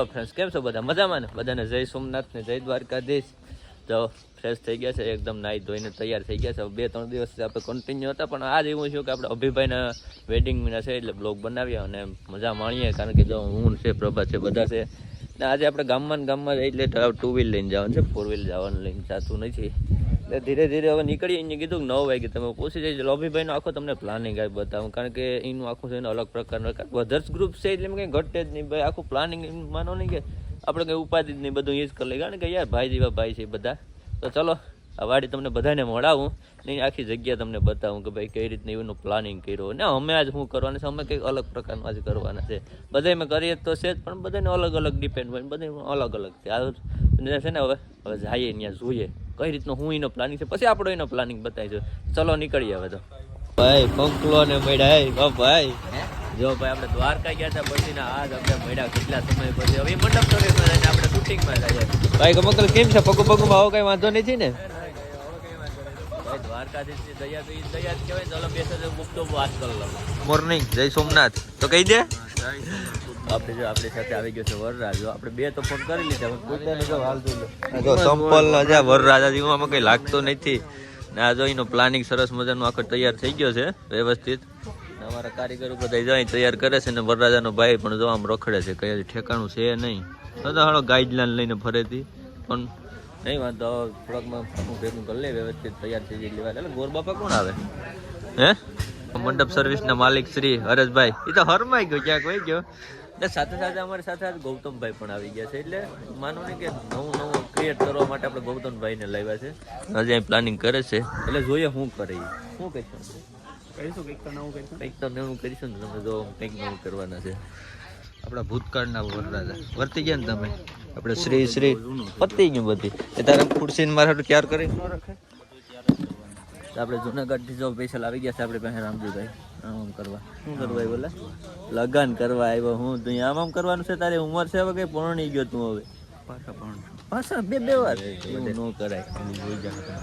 Friends કેમ છો બધા મજામાં ને? બધાને જય સોમનાથ ને જય દ્વારકાધીશ. તો ફ્રેશ થઈ ગયા છે, એકદમ નાહી ધોઈને તૈયાર થઈ ગયા છે. 2-3 દિવસથી આપણે કન્ટિન્યુ હતા, પણ આજ એવું છે કે આપણે અભિભાઈના વેડિંગના છે એટલે બ્લોગ બનાવ્યા અને મજા માણીએ. કારણ કે જો હું છે, પ્રભાત છે, બધા છે ને આજે આપણે ગામમાં એટલે 2 વ્હીલ લઈને જવાનું છે, 4 વ્હીલ જવાનું લઈને જતું નથી. એટલે ધીરે ધીરે હવે નીકળીએ. એને કીધું કે 9 વાગે તમે પૂછી જઈજો. અભિભાઈનો આખો તમને પ્લાનિંગ આવી બતાવું, કારણ કે એનું આખું છે એને અલગ પ્રકારનું વધર્સ ગ્રુપ છે એટલે એમ કંઈ ઘટે જ નહીં ભાઈ. આખું પ્લાનિંગ માનો નહીં કે આપણે કંઈ ઉપાધિ જ નહીં, બધું એ જ કરી લઈએ. કારણ કે યાર ભાઈ જેવા ભાઈ છે બધા. તો ચલો આ વાડી તમને બધાને મળાવું ને આખી જગ્યા તમને બતાવું કે ભાઈ કઈ રીતના એનું પ્લાનિંગ કર્યો ને અમે આજ શું કરવાનું છે. અમે કંઈક અલગ પ્રકારનું આજે કરવાના છે. બધા અમે કરીએ તો છે જ, પણ બધાને અલગ અલગ ડિપેન્ડ હોય, બધા અલગ અલગ છે. આ છે ને હવે જઈએ ત્યાં જોઈએ કઈ રીતનું હું એનો પ્લાનિંગ છે, પછી આપણો એનો પ્લાનિંગ બતાવીશું. ચલો નીકળીએ હવે. તો ભાઈ પંકલો ને મળ્યા ભાઈ. જો ભાઈ આપણે દ્વારકા ગયા હતા પછી ના આજ આપણે મળ્યા કેટલા સમય પછી. હવે મંડપ સર્વિસમાં જઈને આપણે શૂટિંગમાં જાય. ભાઈ કમકલ કેમ છે? પગમાં આવો કઈ વાંધો નથી ને? ભાઈ દ્વારકાધીશની દયા તો એ દયા જ કહેવાય. ચાલો બેસે મુક્તો વાત કરી લો. મોર્નિંગ જય સોમનાથ તો કહી દે. આપણે જો આપણી સાથે આવી ગયો છે વરરાજ. જો આપણે 2 તો ફોન કરી લીધા. સંપલ ના વરરાજા જીવવામાં કઈ લાગતો નથી ને. આ જો એનો પ્લાનિંગ સરસ મજાનો આખો તૈયાર થઈ ગયો છે વ્યવસ્થિત. અમારા કારીગરો બધા જાય તૈયાર કરે છે ને વરરાજાનો ભાઈ પણ જો આમ રખડે છે, કઈ ઠેકાણું છે નહીં. તો હાલો ગાઈડલાઈન લઈને ફરેથી પણ નહીં વાંધો. થોડાકમાં હું ભેગું કરી લે વ્યવસ્થિત તૈયાર થઈ જાય. લેવા એટલે ગોર બાપા કોણ આવે હે? મંડપ સર્વિસના માલિક શ્રી હરેશભાઈ. એ તો હરમાઈ ગયો, ક્યાંક વહી ગયો ને. સાથે સાથે અમારી સાથે ગૌતમભાઈ પણ આવી ગયા છે. એટલે માનો ને કે નવું ક્રિએટ કરવા માટે આપણે ગૌતમભાઈને લાવ્યા છે. હજી અહીં પ્લાનિંગ કરે છે એટલે જોઈએ શું કરે. શું કહીશું કંઈક તો નવું કરીશું ને. તમે જો કંઈક નવું કરવાના છે. આપણા ભૂતકાળના વરરાજા વર્તી ગયા ને તમે. આપણે શ્રી પતી ગયું બધી. એ તારે ખુરશીને મારા હાટું ક્યાર કરી ન રખે. આપણે જુનાગઢથી જો સ્પેશિયલ આવી ગયા છે આપણી પાસે રામજીભાઈ. આમ કરવા શું કરવા આવ્યો? બોલે લગન કરવા આવ્યો. હું તું આમ કરવાનું છે? તારી ઉંમર છે હવે કઈ પરણી ગયો તું? હવે પાછા બે વાર ન કરાય.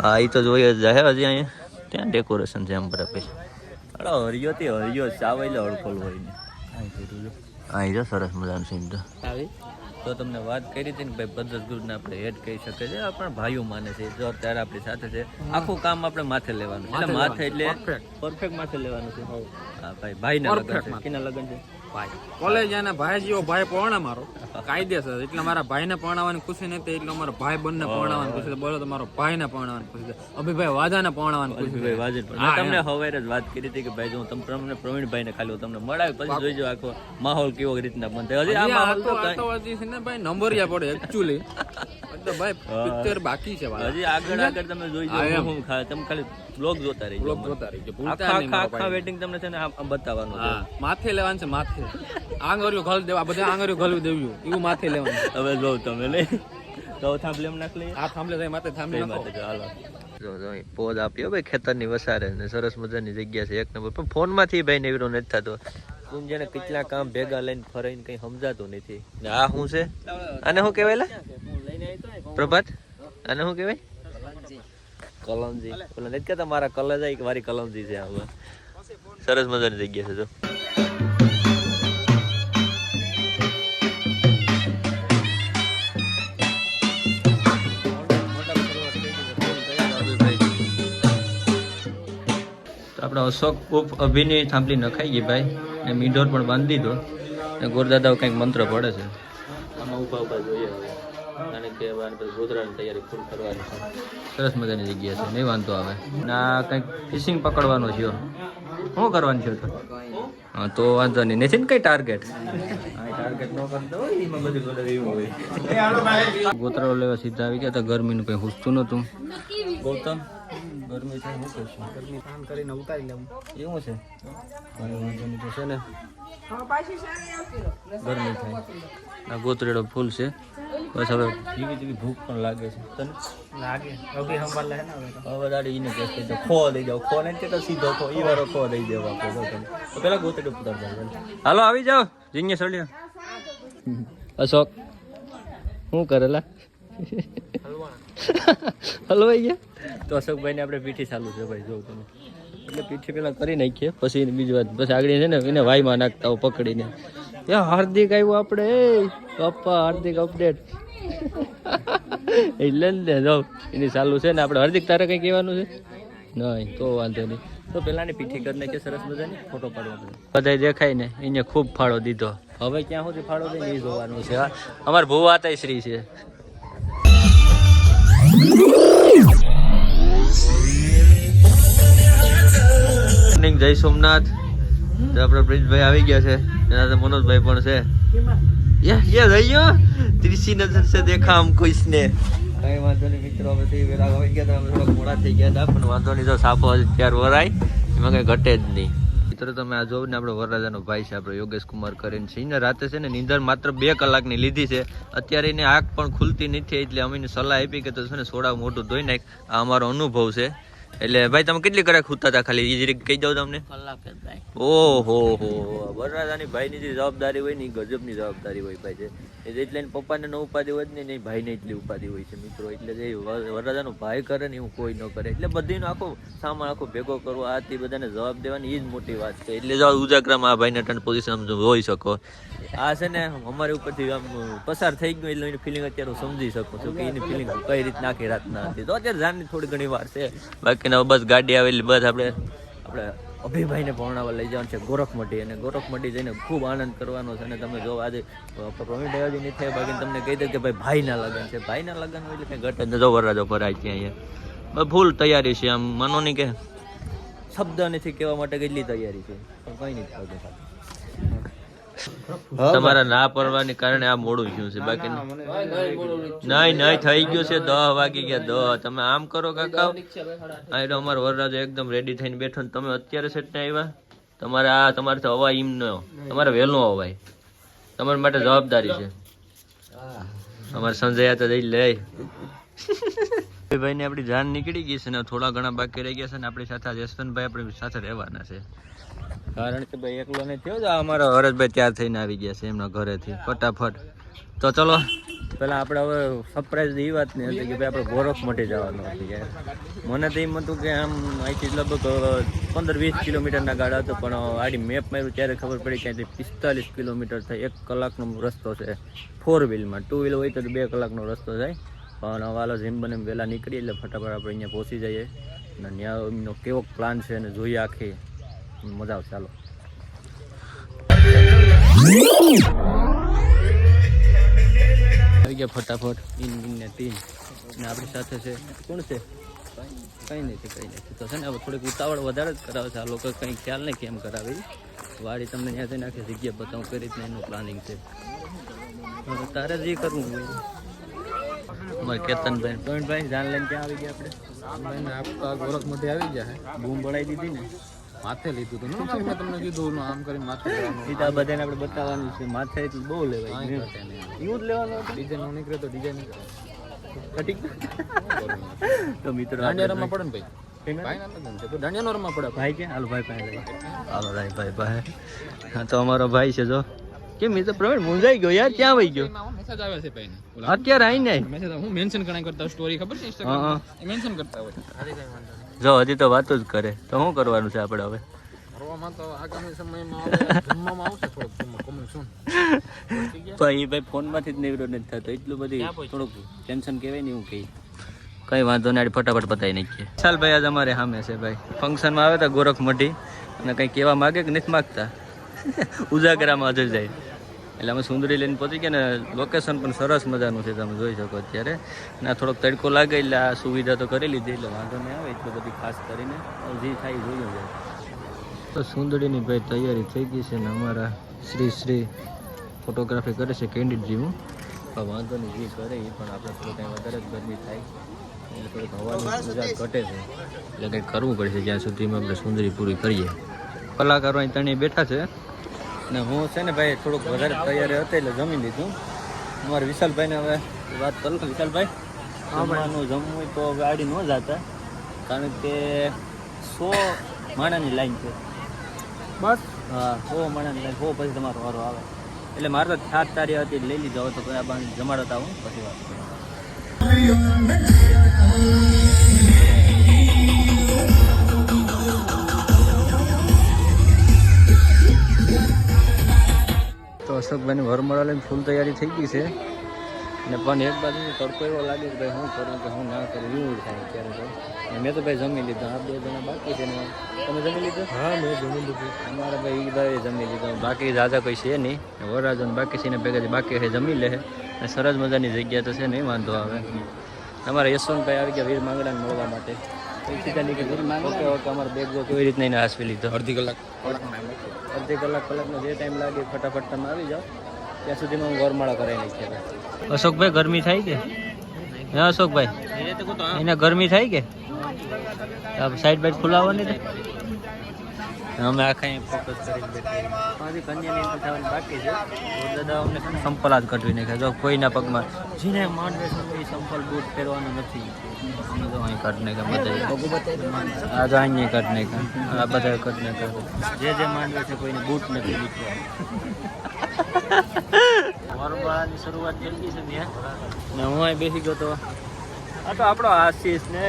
હા એ તો જોઈએ જ જાય. હજી અહીંયા ત્યાં ડેકોરેશન છે આમ બરાબર. હરિયો તે હરિયો ચાવેલો અડખોલ હોય ને. હા એ જો સરસ મજાનું સીન તો આવી. તો તમને વાત કરી હતી ને ભાઈ પદ્ધત ગ્રુપને આપણે હેડ કહી શકે છે. આપણા ભાઈઓ માને છે. જો અત્યારે આપણી સાથે છે. આખું કામ આપણે માથે લેવાનું એટલે માથે એટલે પરફેક્ટ માથે લેવાનું છે. હા ભાઈ ભાઈના લગન છે. કેના લગન છે? ભાઈ કોલેજ અને ભાઈ જેવો ભાઈ પરણા મારો કાયદેસર. એટલે મારા ભાઈને પરણાવવાની ખુશી નથી, એટલે અમારા ભાઈ બંને પરણાવવાની ખુશી. બોલો તો મારો ભાઈને પરણાવવાની ખુશી. અભિભાઈ વાજાને પરણાવવાની ખુશી. ભાઈ વાજે તમને હવારે જ વાત કરી હતી કે ભાઈ જો તમને પ્રવીણભાઈને ખાલી તમને મળાવી પછી જોઈજો આખો માહોલ કેવો રીતના બંધ થાય. હજી આ માહોલ તો છે ને ભાઈ નંબરિયા પડે એકચ્યુઅલી. તો ભાઈ પિક્ચર બાકી છે. હજી આગળ તમે જોઈજો. હું તમે ખાલી બ્લોગ જોતા રહીજો. આખા વેટિંગ તમને છે ને બતાવવાનું છે. માથે લેવાનું છે. માથે આંગળીઓ ઘલ દેવા, બધા આંગળીઓ ઘલવી દેવી એવું માથે લેવાનું. હવે જો તમે લઈ તો થાંભલે એમ નાખ લઈ. આ થાંભલે જાય માથે થાંભલે નાખો. હાલો જો પોઝ આપ્યો ભાઈ ખેતરની વસારે ને સરસ મજાની જગ્યા છે એક નંબર. પણ ફોનમાંથી ભાઈ નેવરો નથી થતો. તું જેને કેટલા કામ ભેગા લઈને ફરાઈને કઈ સમજાતું નથી. આ શું છે? આને શું કહેવાય પ્રભાત? આને શું કહેવાય? કલમજી. બોલો નથી કહેતા મારા કલર જાય કે મારી કલમજી છે. આમાં સરસ મજાની જગ્યા છે. જો આપણે અશોક ઉપ અભિની થાંભલી નખાઈ ગઈ ભાઈ ને મીંઢોર પણ બાંધી દીધો ને ગોરદાદાઓ કંઈક મંત્ર પડે છે. આમાં ઊભા જોઈએ હવે. કારણ કે ગોધરાની તૈયારી ફૂલ કરવાની છે. સરસ મજાની જગ્યા છે, નહીં વાંધો આવે. ના કંઈક ફિશિંગ પકડવાનો છે. શું કરવાનું છે? હા તો વાંધો નહીં. નથી ને કંઈ ટાર્ગેટ? ટાર્ગેટ ન કરતો હોય એમાં બધું એવું હોય. ગોતરાઓ લેવા સીધા આવી ગયા હતા. ગરમીનું કંઈ હુસતું નહોતું. ગૌતમ ગરમી થાય શું કરશું? ગરમી કામ કરીને ઉતારી લેવું એવું છે. વાંધો તો છે ને ગરમી થાય. આ ગોતરેડો ફૂલ છે. બસ હવે જેવી ભૂખ પણ લાગે છે. તને લાગે હવે દાડી એને કહે તો ખો દઈ જાવ. ખો નહીં તો સીધો ખો એ વાળો ખો દઈ દેવો આપણે. તો પેલા ગોતરેડો પુતર હાલો આવી જાઓ. જીન્ય સળિયા અશોક શું કરેલા હલવાઈ ગયા. તો અશોકભાઈને આપણે પીઠી ચાલુ છે ભાઈ. જો તમે એટલે પીઠી પેલા કરી નાખીએ પછી બીજી વાત. પછી આગળ છે ને એને વાયમાં નાખતા હો પકડીને. હાર્દિક આવ્યો આપણે પપ્પા હાર્દિક અપડેટ એટલે ને જો એની ચાલુ છે ને આપણે. હાર્દિક તારે કઈ કહેવાનું છે? નહીં તો વાંધો નહીં. તો પેલાની પીઠી કરીને કે સરસ મજાની ફોટો પાડવા બધા દેખાય ને એને ખૂબ ફાળો દીધો. હવે ક્યાં સુધી ફાળો દે એ જોવાનું છે. અમાર ભુવાતાઈ શ્રી છે. જય સોમનાથ. આપડે પ્રિન્સભાઈ આવી ગયા છે, એના મનોજભાઈ પણ છે. યે રહીયો ત્રીસી નજર સે દેખા હમ કો ઇસને. કઈ વાંધો નહીં મિત્રો, પછી વેલા આવી ગયા હતા, થોડા મોડા થઈ ગયા હતા, પણ વાંધો નહીં. જો સાફો ત્યાર વરાય એમાં કઈ ઘટે જ નહીં. મિત્રો તમે આ જોવો ને, આપણો વરરાજાનો ભાઈ છે, આપણો યોગેશ કુમાર કરીને છે. એને રાતે છે ને નીંદર માત્ર 2 કલાકની લીધી છે. અત્યારે એને આંખ પણ ખુલતી નથી, એટલે અમે સલાહ આપી કે તો છે ને સોડા મોટું ધોઈ નાખ. આ અમારો અનુભવ છે. એટલે ભાઈ તમે કેટલી કલાક ખૂતા હતા ખાલી એ જરીક કહી દઉં તમને? કલાક જ ભાઈ. ઓહો હો, વરરાજાની ભાઈની જે જવાબદારી હોય ને એ ગજબની જવાબદારી હોય ભાઈ છે. એટલે એને પપ્પાને ન ઉપાધિ હોય ને નહીં ભાઈને એટલી ઉપાધિ હોય છે મિત્રો. એટલે જે વરરાજાનો ભાઈ કરે ને એવું કોઈ ન કરે. એટલે બધીનો આખો સામાન આખો ભેગો કરવો, આથી બધાને જવાબ દેવાની એ જ મોટી વાત છે. એટલે જો ઉજાગરામાં આ ભાઈને ટન પોઝિશન જોઈ શકો. આ છે ને અમારી ઉપરથી આમ પસાર થઈ ગયું એટલે એની ફિલિંગ અત્યારે હું સમજી શકું છું કે એની ફિલિંગ કઈ રીતે નાખી રાતના હતી. તો અત્યારે જાણની થોડી ઘણી વાર છે. બાકીના બસ ગાડી આવેલી બસ આપણે અભિભાઈને ભણાવવા લઈ જવાનું છે ગોરખમઢી. અને ગોરખમઢી જઈને ખૂબ આનંદ કરવાનો છે. અને તમે જો આજે પ્રવીણભાઈ હજી નથી થયા, બાકી તમને કહી દઉં કે ભાઈ ભાઈના લગ્ન છે. ભાઈના લગ્ન હોય એટલે કંઈ ઘટ જ જો વરરાજો ભરાય છે અહીંયા. બસ ફૂલ તૈયારી છે. આમ માનો નહીં કે શબ્દ નથી કહેવા માટે કેટલી તૈયારી છે, પણ કંઈ નહીં થતું. તમારા ના પડવાની કારણે આ મોડું થયું છે. બાકી નહીં થઈ ગયું છે. 10 વાગી ગયા 10. તમે આમ કરો કાકા, આ અમારો વરરાજો એકદમ રેડી થઈને બેઠો ને તમે અત્યારે સેટ ને આવ્યા. તમારે અવાય એમ ન, તમારે વહેલો અવાય. તમારા માટે જવાબદારી છે. અમારે સંજય તો જઈ લે ભાઈ ને આપણી જાન નીકળી ગઈ છે ને થોડા ઘણા બાકી રહી ગયા છે. ને આપણી સાથે જસવંતભાઈ આપણી સાથે રહેવાના છે. કારણ કે ભાઈ એકલો નહીં થયો જ. અમારા હરેશભાઈ તૈયાર થઈને આવી ગયા છે એમના ઘરેથી ફટાફટ. તો ચલો પેલા આપણે હવે સરપ્રાઈઝ એ વાત નહીં હતી કે ભાઈ આપણે ગોરખમઢી જવાનું હતું. મને તો એમ હતું કે આમ અહીંથી લગભગ 15-20 કિલોમીટરના ગાડા હતો, પણ આડી મેપ માર્યું ત્યારે ખબર પડી કે અહીંથી 45 કિલોમીટર થાય. 1 કલાકનો રસ્તો છે 4 વ્હીલમાં. 2 વ્હીલ હોય તો 2 કલાકનો રસ્તો થાય. પણ વાલો જેમ બને વહેલા નીકળી એટલે ફટાફટ આપણે અહીંયા પહોંચી જઈએ. અને ત્યાં એમનો કેવો પ્લાન છે અને જોઈએ આખી મજા આવશે. ચાલો આવી ગયા ફટાફટ. ને 3 ને આપણી સાથે છે કોણ છે? કંઈ નથી તો છે ને હવે થોડીક ઉતાવળ વધારે જ કરાવે છે આ લોકો. કંઈ ખ્યાલ નહીં કેમ કરાવી. વાડી તમને ત્યાં જઈને આખી જગ્યા બતાવું કઈ રીતના એનું પ્લાનિંગ છે. તારે જે કરવું હોય. અમારે કેતનભાઈ પ્રવીણભાઈ જાન લઈને ક્યાં આવી ગયા આપણે? ગોરખમઢી આવી ગયા. બૂમ બળાવી દીધી ને માથે લીધું હતું. મેં તમને કીધું આમ કરીને માથે લેવાનું. બધાને આપણે બતાવવાનું છે. માથે એટલે બહુ લેવાય. એવું જ લેવાનું હતું. ડિઝાઇન નો નીકળે તો ડિઝાઇન તો મિત્રો દાંડિયા રમવા પડે ને ભાઈ. ભાઈ ના લગન છે તો દાંડિયા નો રમવા પડે. ભાઈ કે હાલો ભાઈ પાસે હાલો ભાઈ. હા તો અમારો ભાઈ છે. જો કેમ એ તો પ્રવીણ મૂંઝાઈ ગયો યાર. ક્યાં વહી ગયો? મેસેજ આવે છે ભાઈ ને અત્યારે આઈ ને મેસેજ હું મેન્શન ઘણા કરતા સ્ટોરી ખબર છે ઇન્સ્ટાગ્રામ એ મેન્શન કરતા હોય. જો હજી તો વાતો જ કરે તો શું કરવાનું છે આપણે હવે? કરવામાં તો આગામી સમયમાં જમવામાં આવશે થોડુંક કોમેન્ટ શું ભાઈ ફોનમાંથી જ નીવડો નથી થતો. એટલું બધી થોડુંક ટેન્શન કહેવાય ને એવું કહી. કઈ વાંધો નહીં, ફટાફટ પતાવી નાખીએ. ચાલ ભાઈ આજ અમારે સામે છે ભાઈ. ફંક્શનમાં આવ્યા હતા ગોરખમઢી અને કંઈ કહેવા માગે કે નથી માગતા? ઉજાગરામાં હજુ જાય એટલે અમે સુંદરી લઈને પહોંચી ગયા ને. લોકેશન પણ સરસ મજાનું છે, તમે જોઈ શકો અત્યારે. ના થોડોક તડકો લાગે એટલે આ સુવિધા તો કરી લીધી એટલે વાંધો નહીં આવે. એટલું બધી ખાસ કરીને જે થાય જોયું જાય. તો સુંદરીની ભાઈ તૈયારી થઈ ગઈ છે ને અમારા શ્રી ફોટોગ્રાફી કરે છે કેન્ડિડ જેવું. પણ વાંધો નહીં, જે કરે એ પણ આપણે થોડું કંઈ વધારે જ ગરમી થાય એટલે થોડીક હવાની મજા ઘટે છે એટલે કંઈક કરવું પડશે જ્યાં સુધીમાં આપણે સુંદરી પૂરી કરીએ. કલાકારો અહીં તણી બેઠા છે ને હું છે ને ભાઈ થોડુંક વધારે તૈયારી હતી એટલે જમી લીધું. અમારા વિશાલભાઈને હવે વાત કરું તો વિશાલભાઈ જમવાનું જમવું હોય તો ગાડી ન જતા, કારણ કે 100 માણાની લાઈન છે બસ. હા 100 માણાની લાઈન, 100 પછી તમારો વારો આવે એટલે મારે તો 7 તારીખ હતી લઈ લીધો. હવે તો આ જમાડતા હું પછી વાત કરું. તો અશોકભાઈની વરમાળા લઈને ફૂલ તૈયારી થઈ ગઈ છે ને પણ એક બાજુ તડકો એવો લાગે કે ભાઈ હું કરું કે હું ના કરું એવું થાય અત્યારે તો. મેં તો ભાઈ જમી લીધું, આ 2 જણા બાકી છે ને. તમે જમી લીધું? હા મેં જમી લીધું. અમારા ભાઈ એ ભાઈ જમી લીધું, બાકી દાદા કોઈ છે નહીં. વરરાજન બાકી છે ને ભેગા બાકી છે જમી લે. અને સરસ મજાની જગ્યા તો છે નહીં વાંધો આવે. અમારા યશવંતભાઈ આવી ગયા વીર માંગડાને મળવા માટે. ઓકે ઓકે અમારો બેગ જો કેવી રીતના એને હાસવી લીધો. અડધી કલાકનો જે ટાઈમ લાગે ફટાફટ તમે આવી જાઓ, ત્યાં સુધીમાં હું વરમાળા કરાવી નાખી. અશોકભાઈ ગરમી થાય કે? હા અશોકભાઈ એને ગરમી થાય કે? સાઈડ બાઈડ ખુલાવવાની ને અમે આખા ફોકસ કરી બેઠા. કન્યાની એન્ટ્રી થવાની બાકી છે. દાદા અમને સંપલ જ કટવી નાખ્યા. જો કોઈના પગમાં જેને માંડવે છે એ સંપલ બૂટ પહેરવાનું નથી. તો અહીં કટ નાખ્યા બધા. આ તો અહીંયા કટ નાખ્યા, આ બધા કટ નાખ્યા. જે માંડવે છે કોઈને બૂટ નથી દીકરા. વરમાળાની શરૂઆત થઈ ગઈ છે ત્યાં ને હું અહીં બેસી ગયો તો. આ તો આપણો આશીષ ને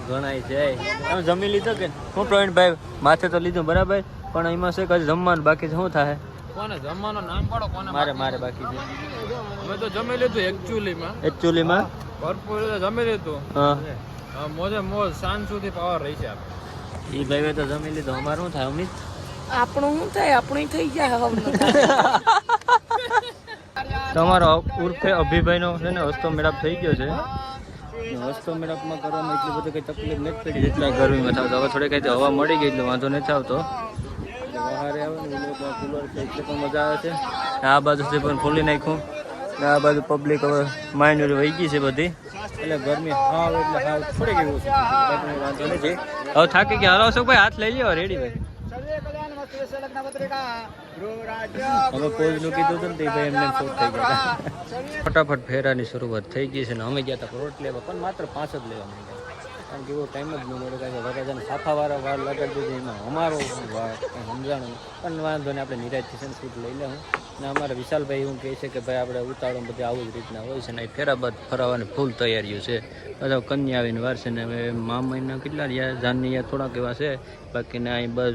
ઘણાય છે. તમે જમી લીધો કે હું? પ્રવીણભાઈ માથે તો લીધું બરાબર, પણ એમાં છે કે જમવાનું બાકી છે. શું થાય? કોને જમવાનું નામ પાડો કોને? મારે બાકી છે. અમે તો જમી લીધું એકચ્યુઅલીમાં ભરપૂર જમી લીધું. હા મોજે મોજ સાંજ સુધી પાવર રહી છે. એ ભાઈ તો જમી લીધું. અમારું શું થાય અમિત? આપણું શું થાય? આપણું થઈ જાય. તમારો ઉર્ફે અભિભાઈનો છે ને હસ્તો મેળાપ થઈ ગયો છે. હસ્તો મેળાપમાં કરવામાં એટલી બધી કંઈ તકલીફ નથી પડી જેટલા ગરમીમાં થતો. હવે થોડી કંઈ હવા મળી ગઈ એટલે વાંધો નથી આવતો. બહાર આવે ને કુલર છે એટલે પણ મજા આવે છે. આ બાજુથી પણ ખોલી નાખ્યું. આ બાજુ પબ્લિક હવે માઇન્ડ વહી ગઈ છે બધી, એટલે ગરમી હાવ એટલે હાવ થોડી ગયું છે. વાંધો નથી. હવે થાકી ગયા. હાલો અશોકભાઈ હાથ લઈ લ્યો. રેડી ભાઈ અમે પોઝનું કીધું હતું ને ભાઈ એમને શૂટ થઈ ગયા. ફટાફટ ફેરાની શરૂઆત થઈ ગઈ છે ને અમે ગયા હતા રોટ લેવા, પણ માત્ર 5 જ લેવા માંગ્યા. કારણ કે એવો ટાઈમ જ ન મળે. કારણ કે વરરાજાને સાફાવાળા વાર લગાડી દીધી, એમાં અમારો વાર કંઈ સમજાણું પણ વાંધો ને આપણે નિરાજથી છે ને શૂટ લઈ લઉં. ને અમારા વિશાલભાઈ એવું કહે છે કે ભાઈ આપણે ઉતાળો બધે આવું જ રીતના હોય છે ને. ફેરા બાદ ફરાવાની ફૂલ તૈયારીઓ છે. બધા કન્યા આવીને વાર છે ને હવે મહિના કેટલા રહ્યા જાનની થોડાક એવા છે. બાકીના અહીં બસ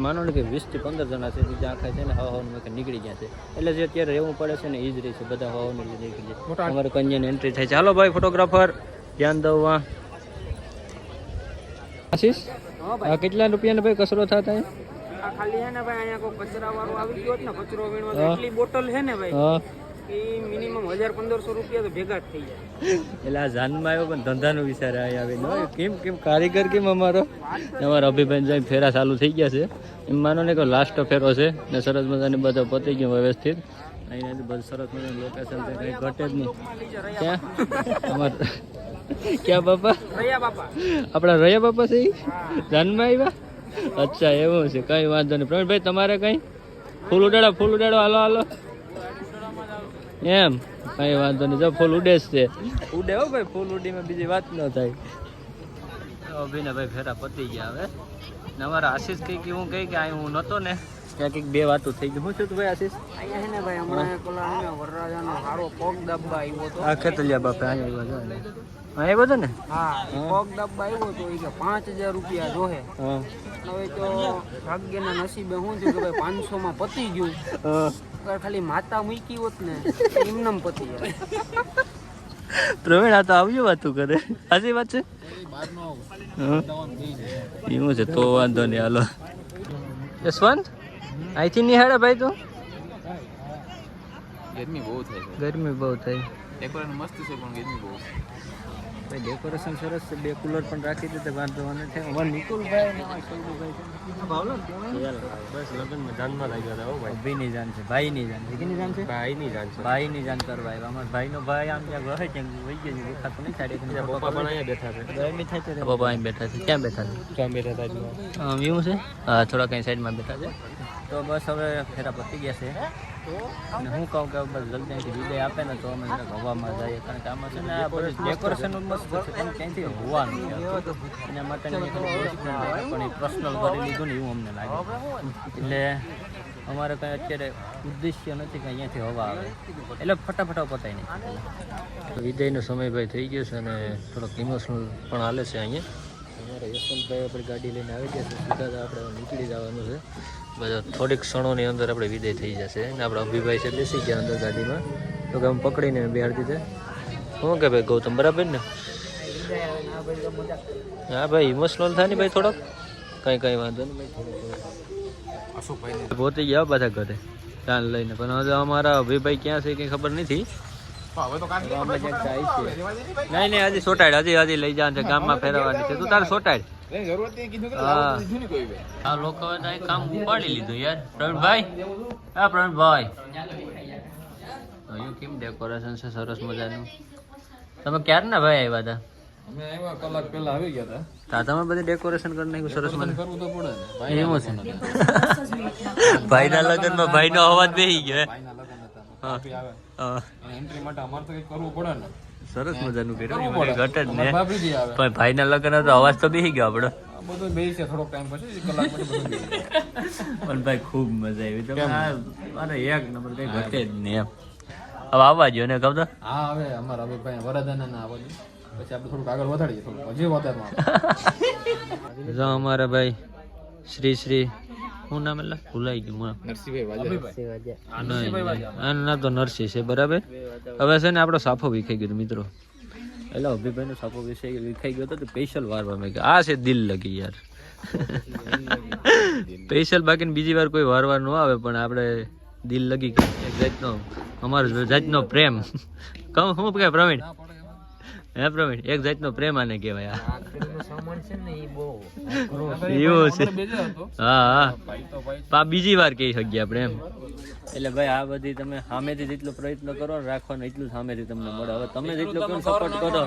માનો ને કે 20 થી 15 જણા છે બીજા આખા છે ને હવાનું નીકળી ગયા છે. એટલે જે અત્યારે રહેવું પડે છે ને એ જ રહી છે. બધા હવાનું નીકળી જાય. અમારે કન્યાની એન્ટ્રી થાય છે. હાલો ભાઈ ફોટોગ્રાફર ધ્યાન દઉં. આશીષ કેટલા રૂપિયાનો ભાઈ કચરો થતા? ખાલી હે ને ભાઈ અહીંયા કોઈ કચરા વાળો આવી ગયો ને કચરો વીણવા એટલી બોટલ હે ને ભાઈ એ મિનિમમ 1000-1500 રૂપિયા તો ભેગા જ થઈ જાય. એટલે આ જાનમાં આવ્યો પણ ધંધાનો વિચાર આવીને કેમ કારીગર કેમ અમારા અભિભાઈ જાય ફેરા ચાલુ થઈ ગયા છે. એમ માનો ને કે લાસ્ટ ફેરો છે ને સરસ મજાની બધા પતી ગયું વ્યવસ્થિત. અહીંયાથી બધું સરસ મજાનું લોકેશન છે, કંઈ ઘટે જ નહીં. ક્યાં અમારે ક્યાં બાપા? આપણા રયા બાપા છે જાનમાં આવ્યા? અચ્છા એવું છે, કઈ વાંધો નહીં. પ્રવીણભાઈ તમારે કઈ ફૂલ ઉડાડો હાલો એમ કઈ વાંધો નહીં. જો ફૂલ ઉડે જ છે, ઉડે હો ભાઈ, ફૂલ ઉડીમાં બીજી વાત ન થાય. અભિને ભાઈ ફેરા પતી ગયા હવે. ને અમારા આશીષ કંઈક એવું કહે કે અહીં હું નહોતો ને ત્યાં કંઈક 2 વાતો થઈ ગઈ. શું થયું ભાઈ આશીષ? અહીંયા હે ને ભાઈ હમણાં પેલા હે ને વરરાજાનો સારો પગ દબવા આવ્યો હતો. આ ખેતલિયા બાપા અહીંયા આવ્યો છે. હા એ બધું ને? હા પગ દબવા આવ્યો તો એ કે 5000 રૂપિયા જોહે. હવે તો ભાગ્યના નસીબે શું થયું કે ભાઈ 500 માં પતી ગયું. ખાલી માતા મૂકી હોત ને એમનેમ પતી જાય. પ્રવીણ આ તો આવ્યું વાતું કરે. સાચી વાત છે. એવું છે તો વાંધો નહીં. હાલો યશવંત અહીંથી નહીં હાડે ભાઈ. તું ગરમી બહુ થાય. ડેકોરેશન મસ્ત છે પણ ગરમી બહુ ભાઈ. ડેકોરેશન સરસ છે. 2 કુલર પણ રાખી દીધા, વાંધો નથી. બસ લગ્નમાં જાનમાં લાગ્યા હતા. ભાઈ ભાઈની જાન છે. ભાઈની જાન છે. કેની જાન છે? ભાઈની જાન કરવા આવ્યા. અમારા ભાઈનો ભાઈ આમ ત્યાં ગયો છે વહી ગયો દેખાતો નહીં. સાઈડ પપ્પા પણ અહીંયા બેઠા છે. પપ્પા અહીં બેઠા છે. ક્યાં બેઠા છે? એવું છે. હા થોડા કઈ સાઈડમાં બેઠા છે. તો બસ હવે ફેરા પતી ગયા છે. અને હું કહું કે બસ જલ્દી અહીંથી વિદાય આપે ને તો અમે હવામાં જઈએ. કારણ કે આમાં છે ને આ બધું ડેકોરેશન મસ્ત છે પણ ક્યાંથી હોવાનું એના માટે પણ એ પર્સનલ કરી લીધું ને એવું અમને લાગે. એટલે અમારે કંઈ અત્યારે ઉદ્દેશ્ય નથી કે અહીંયાથી હવા આવે, એટલે ફટાફટ પતાય નહીં. વિદાયનો સમય ભાઈ થઈ ગયો છે અને થોડોક ઇમોશનલ પણ હાલે છે અહીંયા. અમારે યશવંતભાઈ આપણી ગાડી લઈને આવી ગયા છે, સીધા આપણે નીકળી જવાનું છે. બધા થોડીક ક્ષણોની અંદર આપણે વિદાય થઈ જશે ને આપણા અભિભાઈ છે બેસી ગયા અંદર ગાડીમાં, તો કે આમ પકડીને બેહાડી દીધે. શું કે ભાઈ ગૌતમ બરાબર ને? હા ભાઈ ઇમોશનલ થાય ને ભાઈ થોડોક, કઈ વાંધો નહીં ભાઈ. પહોંચી ગયા પાછા ઘરે ચાલ લઈને, પણ હવે અમારા અભિભાઈ ક્યાં છે કંઈ ખબર નથી. નહીં હજી સોટાડ હજી લઈ જવાનું છે, ગામમાં ફેરવવાની છે. તું તારે સોટાડ. હા લોકો કામ ઉપાડી લીધું યાર. પ્રવીણભાઈ, હા પ્રવીણભાઈ, કેમ ડેકોરેશન છે સરસ મજાનું. તમે ક્યારે ના ભાઈ આવ્યા હતા? અમે આવ્યા કલાક પહેલા આવી ગયા હતા. તમે બધી ડેકોરેશન કરી નાખ્યું સરસ મને. કરવું તો પડે ને. એવું છે. ભાઈના લગ્નમાં ભાઈનો અવાજ બેસી ગયો. ભાઈના લગ્ન હતા. એન્ટ્રી માટે અમારે તો કંઈક કરવું પડે ને. સરસ મજાનું કર્યું ઘટે જ ને. બાપરીજી આવે. પણ ભાઈના લગ્ન હતો અવાજ તો બેસી ગયો આપણો. આ બધું બેસી થોડોક ટાઈમ પછી કલાક પછી બધું બેસી પણ ભાઈ ખૂબ મજા આવી. તમે અરે એક નંબર કઈ ઘટે જ નહીં એમ. હવે આવવા જો ને કહું તો. હા હવે અમારા અભિભાઈ વરદાન ના આવવાની પછી આપણે થોડુંક આગળ વધારીએ, થોડુંક હજી વધારવા. જો અમારા ભાઈ શ્રી શું નામ એટલે ભૂલાઈ ગયું ના તો નરસિંહ છે બરાબર. હવે છે ને આપણો સાફો વિખાઈ ગયો મિત્રો, એટલે અભિભાઈ નો સાફો વિખાઈ ગયો હતો તો સ્પેશિયલ વારવા મેં આ છે દિલ લગી યાર. સ્પેશિયલ બાકી બીજી વાર કોઈ વારવા ન આવે, પણ આપણે દિલ લગી એક જાતનો અમારો જાતનો પ્રેમ કહું શું કે પ્રવીણ? હે પ્રવીણ, એક જાતનો પ્રેમ આને કહેવાય. એવું છે. હા બીજી વાર કહી શકીએ આપણે એમ. એટલે ભાઈ આ બધી તમે સામેથી જેટલો પ્રયત્ન કરો ને રાખવાનો એટલું સામેથી તમને મળે. હવે તમે જેટલો કેમ સપોર્ટ કરો